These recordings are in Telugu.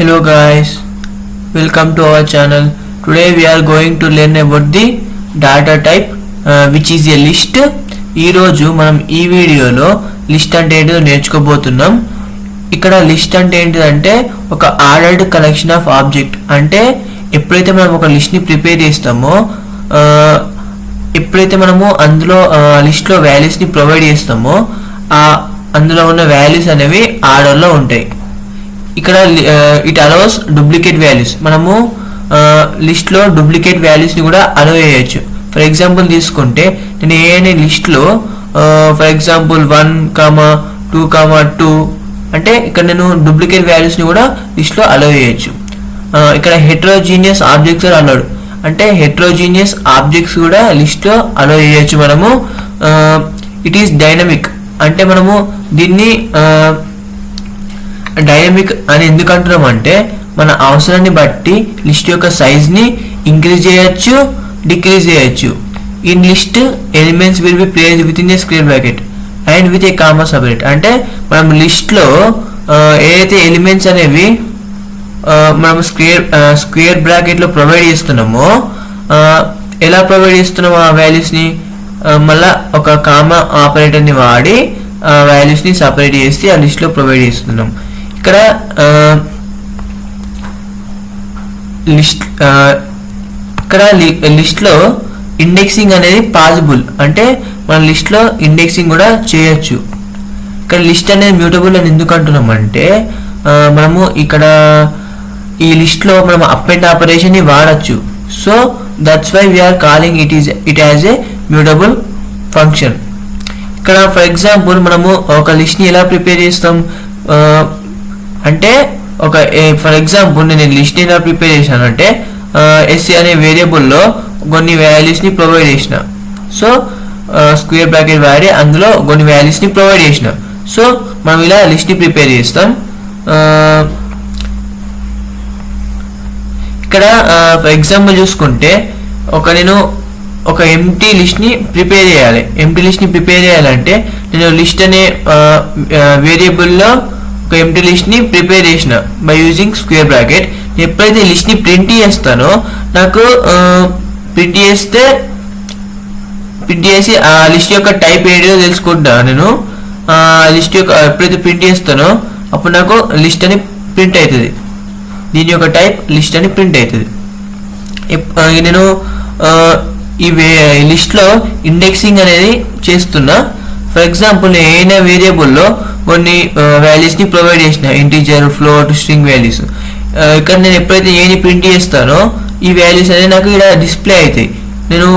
Hello guys, welcome to our channel. Today we are going to learn about the data type which is a list. ఈ రోజు మనం ఈ వీడియోలో లిస్ట్ అంటే ఏంటో నేర్చుకోబోతున్నాం. ఇక్కడ లిస్ట్ అంటే ఏంటిదంటే ఒక ఆర్డర్డ్ కలెక్షన్ ఆఫ్ ఆబ్జెక్ట్. అంటే ఎప్పుడైతే మనం ఒక లిస్ట్ ని ప్రిపేర్ చేస్తామో ఎప్పుడైతే మనము అందులో లిస్ట్ లో వాల్యూస్ ని ప్రొవైడ్ చేస్తామో అందులో ఉన్న వాల్యూస్ అనేవి ఆర్డర్ లో ఉంటాయి. ఇక్కడ ఇట్ అలౌస్ డూప్లికేట్ వాల్యూస్. మనము లిస్ట్ లో డూప్లికేట్ వాల్యూస్ ని కూడా అలౌ చేయొచ్చు. ఫర్ ఎగ్జాంపుల్ తీసుకుంటే నేను ఏదైనా లిస్ట్ లో ఫర్ ఎగ్జాంపుల్ 1,2,2 అంటే ఇక్కడ నేను డూప్లికేట్ వాల్యూస్ ని కూడా లిస్ట్ లో అలౌ చేయొచ్చు. ఇక్కడ హెట్రోజీనియస్ ఆబ్జెక్ట్స్ అలౌడ్ అంటే హెట్రోజీనియస్ ఆబ్జెక్ట్స్ కూడా లిస్ట్ లో అలౌ చేయొచ్చు. మనము ఇట్ ఈస్ డైనమిక్ అంటే మనము దీన్ని డైనమిక్ అని ఎందుకు అంటున్నాం అంటే మన అవసరాన్ని బట్టి లిస్ట్ యొక్క సైజ్ ని ఇంక్రీజ్ చేయొచ్చు, డిక్రీజ్ చేయొచ్చు. In list elements will be placed with in a square bracket and with a comma separate. అంటే మనం లిస్ట్ లో ఏదైతే ఎలిమెంట్స్ అనేవి మనం స్క్వేర్ బ్రాకెట్ లో ప్రొవైడ్ చేస్తున్నామో ఎలా ప్రొవైడ్ చేస్తున్నామో ఆ వాల్యూస్ ని మళ్ళా ఒక కామా ఆపరేటర్ ని వాడి వాల్యూస్ ని సపరేట్ చేసి ఆ లిస్ట్ లో ప్రొవైడ్ చేస్తున్నాం. ఇక్కడ లిస్ట్ లో ఇండెక్సింగ్ అనేది పాసిబుల్. అంటే మన లిస్ట్ లో ఇండెక్సింగ్ కూడా చేయొచ్చు. ఇక్కడ లిస్ట్ అనేది మ్యూటబుల్ అని ఎందుకు అంటున్నాం అంటే మనము ఇక్కడ ఈ లిస్ట్ లో మనం అప్ అండ్ ఆపరేషన్ ని వాడచ్చు. So that's why we're calling it as a mutable function. ఇక్కడ ఫర్ ఎగ్జాంపుల్ మనము ఒక లిస్ట్ ని ఎలా ప్రిపేర్ చేస్తాం అంటే ఫర్ ఎగ్జాంపుల్ నేను లిస్ట్ ని ఎలా ప్రిపేర్ చేశాను అంటే ఎస్సీ అనే వేరియబుల్లో కొన్ని వాల్యూస్ ని ప్రొవైడ్ చేసిన. సో స్క్వేర్ బ్రాకెట్ వాడి అందులో కొన్ని వాల్యూస్ ని ప్రొవైడ్ చేసిన. సో మనం ఇలా లిస్ట్ ని ప్రిపేర్ చేస్తాం. ఇక్కడ ఫర్ ఎగ్జాంపుల్ చూసుకుంటే నేను ఒక ఎంప్టీ లిస్ట్ ని ప్రిపేర్ చేయాలి. ఎంప్టీ లిస్ట్ ని ప్రిపేర్ చేయాలంటే నేను లిస్ట్ అనే వేరియబుల్లో ఒక ఎంప్టీ లిస్ట్ ని ప్రిపేర్ చేసిన బై యూజింగ్ స్క్వేర్ బ్రాకెట్. ఎప్పుడైతే లిస్ట్ ని ప్రింట్ చేస్తానో నాకు ప్రింట్ చేసి ఆ లిస్ట్ యొక్క టైప్ ఏంటో తెలుసుకుంటాను. నేను ఆ లిస్ట్ యొక్క ఎప్పుడైతే ప్రింట్ చేస్తానో అప్పుడు నాకు లిస్ట్ అని ప్రింట్ అవుతుంది. దీని యొక్క టైప్ లిస్ట్ అని ప్రింట్ అవుతుంది. నేను ఈ లిస్ట్ లో ఇండెక్సింగ్ అనేది చేస్తున్నా. ఫర్ ఎగ్జాంపుల్ నేను ఏదైనా వేరియబుల్లో కొన్ని వాల్యూస్ ని ప్రొవైడ్ చేసిన ఇంటీజర్, ఫ్లోట్, స్ట్రింగ్ వాల్యూస్. ఇక్కడ నేను ఎప్పుడైతే ఏని ప్రింట్ చేస్తానో ఈ వాల్యూస్ అనేది నాకు ఇక్కడ డిస్ప్లే అవుతాయి. నేను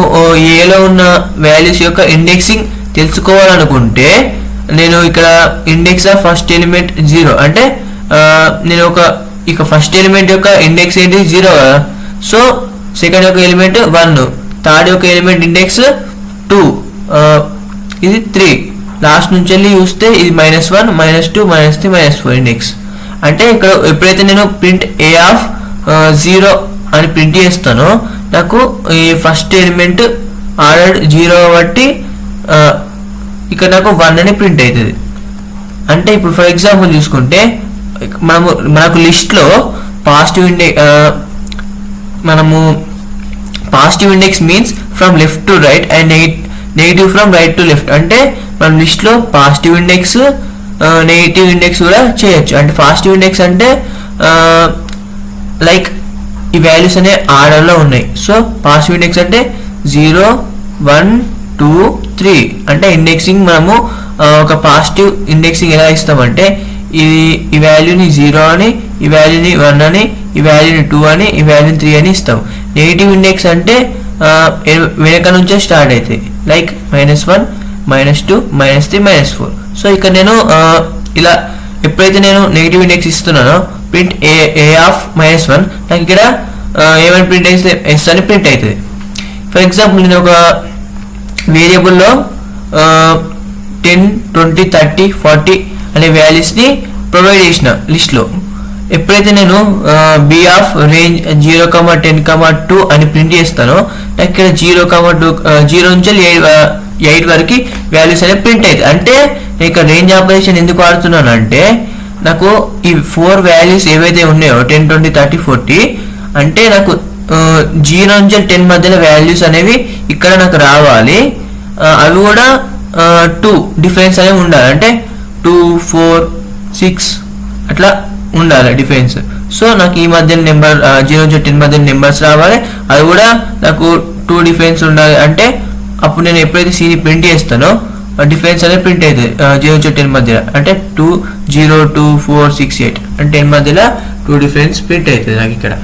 ఏలో ఉన్న వాల్యూస్ యొక్క ఇండెక్సింగ్ తెలుసుకోవాలనుకుంటే నేను ఇక్కడ ఇండెక్స్ ఆఫ్ ఫస్ట్ ఎలిమెంట్ 0 అంటే నేను ఇక ఫస్ట్ ఎలిమెంట్ యొక్క ఇండెక్స్ ఏంటి 0 కదా. సో సెకండ్ యొక్క ఎలిమెంట్ 1, థర్డ్ యొక్క ఎలిమెంట్ ఇండెక్స్ 2, ఇది 3, లాస్ట్ నుంచి వెళ్ళి చూస్తే ఇది -1, -2, -3, -4 ఇండెక్స్. అంటే ఇక్కడ ఎప్పుడైతే నేను ప్రింట్ ఏ ఆఫ్ 0 అని ప్రింట్ చేస్తానో నాకు ఈ ఫస్ట్ ఎలిమెంట్ ఆర్డర్ 0 కాబట్టి ఇక్కడ నాకు 1 అని ప్రింట్ అవుతుంది. అంటే ఇప్పుడు ఫర్ ఎగ్జాంపుల్ చూసుకుంటే మనకు లిస్ట్ లో positive index means from left to right and negative from right to left. అంటే మనం లిస్ట్ లో పాజిటివ్ ఇండెక్స్, నెగిటివ్ ఇండెక్స్ కూడా చేయొచ్చు. అంటే పాజిటివ్ ఇండెక్స్ అంటే లైక్ ఈ వాల్యూస్ అనే ఆర్డర్ లో ఉన్నాయి. సో పాజిటివ్ ఇండెక్స్ అంటే 0, 1, 2, 3 అంటే ఇండెక్సింగ్ మనము ఒక పాజిటివ్ ఇండెక్సింగ్ ఎలా ఇస్తామంటే ఈ వాల్యూని 0 అని, ఈ వాల్యూని 1 అని, ఈ వాల్యూని 2 అని, ఈ వాల్యూని 3 అని ఇస్తాం. నెగిటివ్ ఇండెక్స్ అంటే వెనక నుంచే స్టార్ట్ అవుతాయి లైక్ -1, -2, -3, -4. సో ఇక్కడ నేను ఇలా ఎప్పుడైతే నేను నెగిటివ్ ఇండెక్స్ ఇస్తున్నానో ప్రింట్ ఏ ఆఫ్ -1 నాకు ఇక్కడ ఏమైనా ప్రింట్ అయితే ఎస్ అని ప్రింట్ అవుతుంది. ఫర్ ఎగ్జాంపుల్ నేను ఒక వేరియబుల్లో 10, 20, 30, 40 అనే వాల్యూస్ ని ప్రొవైడ్ చేసిన లిస్ట్ లో. ఎప్పుడైతే నేను బి ఆఫ్ రేంజ్ 0,10,2 అని ప్రింట్ చేస్తానో నాకు ఇక్కడ 0 నుంచి 8 వరకు వాల్యూస్ అనేవి ప్రింట్ అవుతాయి. అంటే ఇక రేంజ్ ఆపరేషన్ ఎందుకు వాడుతున్నాను అంటే నాకు ఈ 4 వాల్యూస్ ఏవైతే ఉన్నాయో 10, 20, 30, 40 అంటే నాకు 0 నుంచి 10 మధ్యలో వాల్యూస్ అనేవి ఇక్కడ నాకు రావాలి. అవి కూడా 2 డిఫరెన్స్ అనేవి ఉండాలి. అంటే 2, 4, 6 అట్లా ఉండాలి డిఫరెన్స్. సో నాకు ఈ మధ్య నెంబర్ 0 నుంచి 10 మధ్య నెంబర్స్ రావాలి. అది కూడా నాకు 2 డిఫరెన్స్ ఉండాలి. అంటే అప్పుడు నేను ఎప్పుడైతే సీని ప్రింట్ చేస్తానో డిఫరెన్స్ అనేది ప్రింట్ అవుతుంది 0 నుంచి 10 మధ్యలో. అంటే 2, 0, 2, 4, 6, 8 అంటే 10 మధ్యలో 2 డిఫరెన్స్ ప్రింట్ అవుతుంది నాకు ఇక్కడ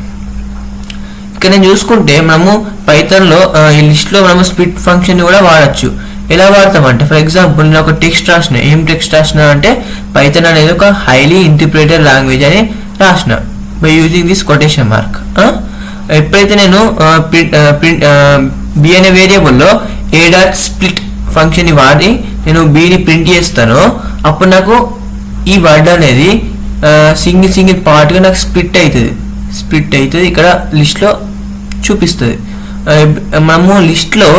నేను చూసుకుంటే మనము పైథాన్లో ఈ లిస్ట్లో మనము స్ప్లిట్ ఫంక్షన్ని కూడా వాడచ్చు. ఎలా వాడతామంటే ఫర్ ఎగ్జాంపుల్ నేను ఒక టెక్స్ట్ రాసిన. ఏం టెక్స్ట్ రాసిన అంటే పైథాన్ అనేది ఒక హైలీ ఇంటిగ్రేటెడ్ లాంగ్వేజ్ అని రాసిన by using this quotation mark. ఎప్పుడైతే నేను బి అనే వేరియబుల్లో a.split ఫంక్షన్ని వాడి నేను బిని ప్రింట్ చేస్తానో అప్పుడు నాకు ఈ వర్డ్ అనేది సింగిల్ పార్ట్గా నాకు స్ప్లిట్ అవుతుంది ఇక్కడ లిస్ట్లో చూపిస్తుంది. మనము లిస్ట్లో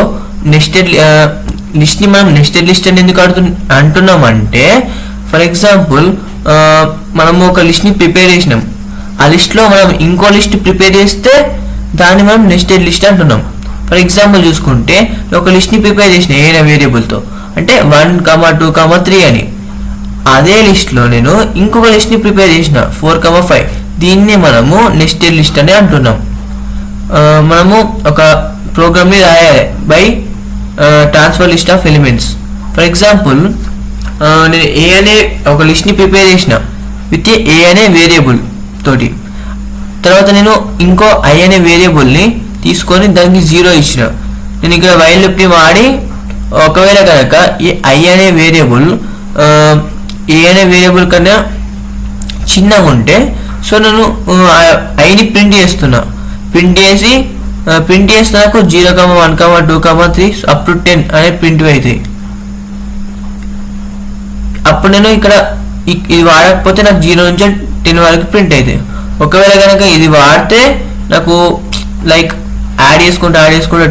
లిస్ట్ని మనం నెస్టెడ్ లిస్ట్ అని ఎందుకు అంటున్నామంటే ఫర్ ఎగ్జాంపుల్ మనము ఒక లిస్ట్ని ప్రిపేర్ చేసినాం. ఆ లిస్ట్లో మనం ఇంకో లిస్ట్ ప్రిపేర్ చేస్తే దాన్ని మనం నెస్టెడ్ లిస్ట్ అంటున్నాం. ఫర్ ఎగ్జాంపుల్ చూసుకుంటే ఒక లిస్ట్ని ప్రిపేర్ చేసిన ఏదైనా వేరియబుల్తో అంటే 1, 2, 3 అని. అదే లిస్ట్లో నేను ఇంకొక లిస్ట్ని ప్రిపేర్ చేసిన 4, 5. దీన్ని మనము నెస్టెడ్ లిస్ట్ అని అంటున్నాం. మనము ఒక ప్రోగ్రామ్ని రాయాలి by transfer list of elements. For example నేను ఏ అనే ఒక లిస్ట్ని ప్రిపేర్ చేసిన విత్ ఏ అనే వేరియబుల్ తోటి. తర్వాత నేను ఇంకో ఐ అనే వేరియబుల్ని తీసుకొని దానికి 0 ఇచ్చిన. నేను ఇక్కడ వైల్ లూప్ని వాడి ఒకవేళ కనుక ఈ ఐ అనే వేరియబుల్ ఏ అనే వేరియబుల్ కన్నా చిన్నగా ఉంటే సో నేను ఐని ప్రింట్ చేస్తే నాకు 0, 1, 2, 3 అప్ టు 10 అనే ప్రింట్ అవుతాయి. అప్పుడు నేను ఇక్కడ ఇది వాడకపోతే నాకు 0 నుంచి 10 వరకు ప్రింట్ అవుతాయి. ఒకవేళ కనుక ఇది వాడితే నాకు లైక్ యాడ్ చేసుకుంటూ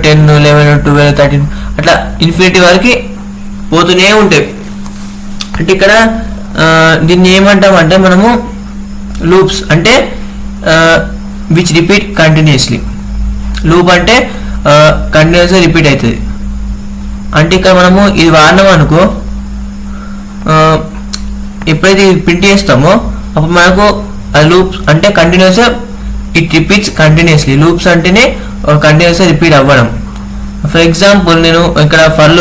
10, 11, 12, 13 అట్లా ఇన్ఫినిటీ వరకు పోతూనే ఉంటాయి. అంటే ఇక్కడ దీన్ని ఏమంటామంటే మనము లూప్స్ అంటే విచ్ రిపీట్ కంటిన్యూస్లీ. లూప్ అంటే కంటిన్యూస్గా రిపీట్ అవుతుంది. అంటే ఇక్కడ మనము ఇది వాడినాం అనుకో ఎప్పుడైతే ఇది ప్రింట్ చేస్తామో అప్పుడు మనకు లూప్స్ అంటే కంటిన్యూస్గా ఇట్ రిపీట్స్ కంటిన్యూస్లీ. లూప్స్ అంటేనే కంటిన్యూస్గా రిపీట్ అవ్వడం. ఫర్ ఎగ్జాంపుల్ నేను ఇక్కడ ఫర్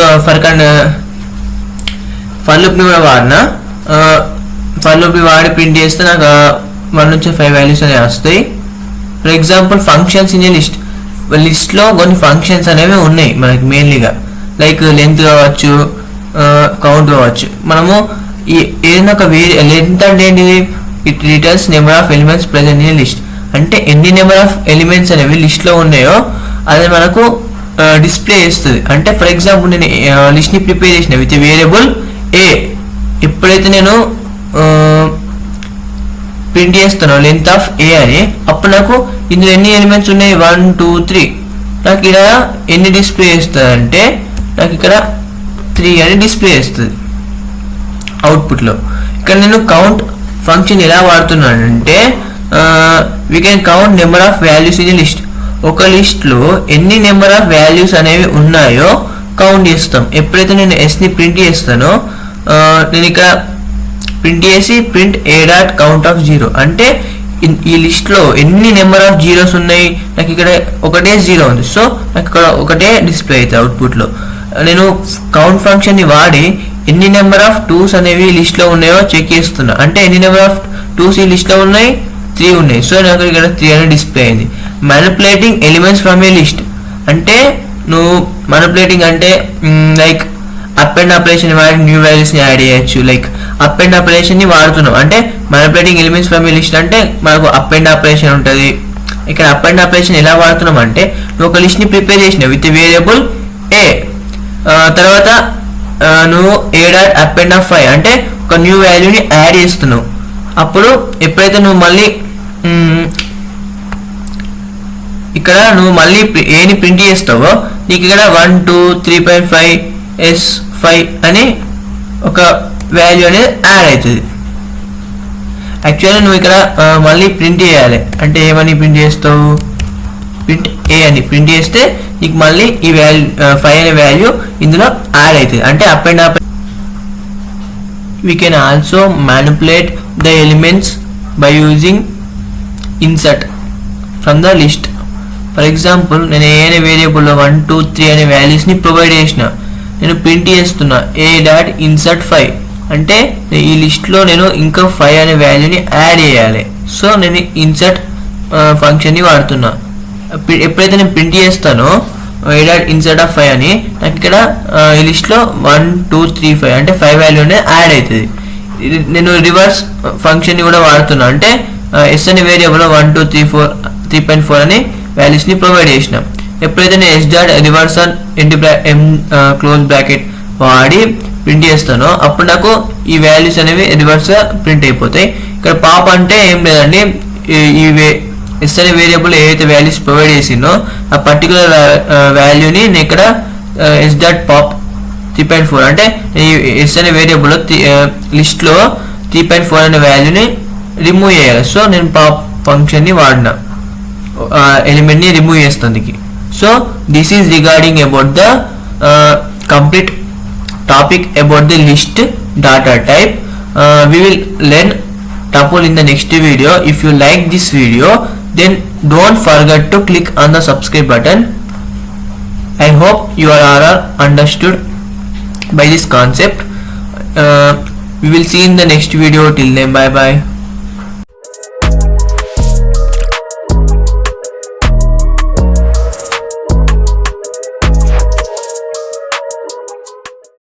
లూప్ని కూడా వాడినా. ఫర్ లూప్ని వాడి ప్రింట్ చేస్తే నాకు 1 నుంచి 5 వాల్యూస్ అనేవి వస్తాయి. For example functions in a లిస్ట్లో కొన్ని ఫంక్షన్స్ అనేవి ఉన్నాయి మనకి మెయిన్లీగా లైక్ లెంత్ కావచ్చు, కౌంట్ కావచ్చు. మనము ఏదైనా ఒక లెంత్ అంటే ఏంటిది? It returns number of elements present in a list. అంటే ఎన్ని నెంబర్ ఆఫ్ ఎలిమెంట్స్ అనేవి లిస్ట్లో ఉన్నాయో అది మనకు డిస్ప్లే చేస్తుంది. అంటే ఫర్ ఎగ్జాంపుల్ నేను లిస్ట్ని ప్రిపేర్ చేసిన విత్ వేరియబుల్ ఏ. ఎప్పుడైతే నేను ప్రింట్ చేస్తానో లెంత్ ఆఫ్ ఏ అని అప్పుడు నాకు ఇందులో ఎన్ని ఎలిమెంట్స్ ఉన్నాయి 1, 2, 3 నాకు ఇక్కడ ఎన్ని డిస్ప్లే చేస్తుంది అంటే నాకు ఇక్కడ 3 అని డిస్ప్లే చేస్తుంది అవుట్పుట్లో. ఇక్కడ నేను కౌంట్ ఫంక్షన్ ఎలా వాడుతున్నానంటే we can count number of values in list. ఒక లిస్ట్లో ఎన్ని నెంబర్ ఆఫ్ వాల్యూస్ అనేవి ఉన్నాయో కౌంట్ చేస్తాం. ఎప్పుడైతే నేను ఎస్ని ప్రింట్ చేస్తానో నేను ఇక్కడ ప్రింట్ చేసి ప్రింట్ a.count of 0 అంటే ఈ లిస్ట్లో ఎన్ని నెంబర్ ఆఫ్ జీరోస్ ఉన్నాయి నాకు ఇక్కడ ఒకటే 0 ఉంది. సో నాకు ఇక్కడ ఒకటే డిస్ప్లే అవుతుంది అవుట్పుట్లో. నేను కౌంట్ ఫంక్షన్ని వాడి ఎన్ని నెంబర్ ఆఫ్ 2s అనేవి లిస్ట్లో ఉన్నాయో చెక్ చేస్తున్నా. అంటే ఎన్ని నెంబర్ ఆఫ్ 2s ఈ లిస్ట్లో ఉన్నాయి 3 ఉన్నాయి. సో నాకు ఇక్కడ 3 అనేది డిస్ప్లే అయింది. Manipulating elements from A list అంటే నువ్వు మ్యానిపులేటింగ్ అంటే లైక్ అప్ అండ్ ఆపరేషన్ వాడి న్యూ వాల్యూస్ని యాడ్ చేయొచ్చు. లైక్ అప్ అండ్ ఆపరేషన్ని వాడుతున్నాం అంటే manipulating elements from A list అంటే మనకు అప్ అండ్ ఆపరేషన్ ఉంటుంది. ఇక్కడ అప్ అండ్ ఆపరేషన్ ఎలా వాడుతున్నాం అంటే నువ్వు ఒక లిస్ట్ని ప్రిపేర్ చేసిన విత్ వేరియబుల్ ఏ. తర్వాత నువ్వు a.append అంటే ఒక న్యూ వాల్యూని యాడ్ చేస్తున్నావు. అప్పుడు ఎప్పుడైతే నువ్వు మళ్ళీ ఇక్కడ నువ్వు మళ్ళీ ఏని ప్రింట్ చేస్తావో నీకు ఇక్కడ 1, 2, 3.5 S5 అని ఒక వాల్యూ అనేది యాడ్ అవుతుంది. యాక్చువల్గా నువ్వు ఇక్కడ మళ్ళీ ప్రింట్ చేయాలి. అంటే ఏమని ప్రింట్ చేస్తావు, ప్రింట్ ఏ అని ప్రింట్ చేస్తే నీకు మళ్ళీ ఈ వాల్యూ 5 అనే వాల్యూ ఇందులో యాడ్ అవుతుంది. అంటే up and up. We can also manipulate the elements by using insert from the list. For example నేను ఏ అనే వేరియబుల్లో 1 2 3 అనే వాల్యూస్ని ప్రొవైడ్ చేసిన, నేను ప్రింట్ చేస్తున్నా ఏ డాట్ ఇన్సర్ట్ 5 అంటే ఈ లిస్ట్లో నేను ఇంకా 5 అనే వాల్యూని యాడ్ చేయాలి. సో నేను ఇన్సర్ట్ ఫంక్షన్ని వాడుతున్నా. ఎప్పుడైతే నేను ప్రింట్ చేస్తానో ఏ డాట్ ఇన్సర్ట్ ఆఫ్ 5 అని నాకు ఇక్కడ ఈ లిస్ట్లో 1 2 3 5 అంటే 5 వాల్యూ అనేది యాడ్ అవుతుంది. నేను రివర్స్ ఫంక్షన్ని కూడా వాడుతున్నా. అంటే ఎస్ అనే వేరియబుల్ 1 2 3 4 3.4 అని వాల్యూస్ని ప్రొవైడ్ చేసిన. ఎప్పుడైతే నేను S dot reverse on close bracket వాడి ప్రింట్ చేస్తానో అప్పుడు నాకు ఈ వాల్యూస్ అనేవి రివర్స్గా ప్రింట్ అయిపోతాయి. ఇక్కడ పాప్ అంటే ఏం లేదండి, ఈ ఎస్ అనే వేరియబుల్ ఏదైతే వాల్యూస్ ప్రొవైడ్ చేసిందో ఆ పర్టికులర్ వాల్యూని నేను ఇక్కడ ఎస్ డాట్ పాప్ 3.4 అంటే ఈ ఎస్ అనే వేరియబుల్ లిస్ట్లో 3.4 అనే వాల్యూని రిమూవ్ చేయాలి. సో నేను పాప్ ఫంక్షన్ని వాడిన ఎలిమెంట్ని రిమూవ్ చేస్తుంది. So this is regarding about the complete topic about the list data type. We will learn tuple in the next video. If you like this video, then don't forget to click on the subscribe button. I hope you are all understood by this concept. We will see in the next video. Till then, bye bye.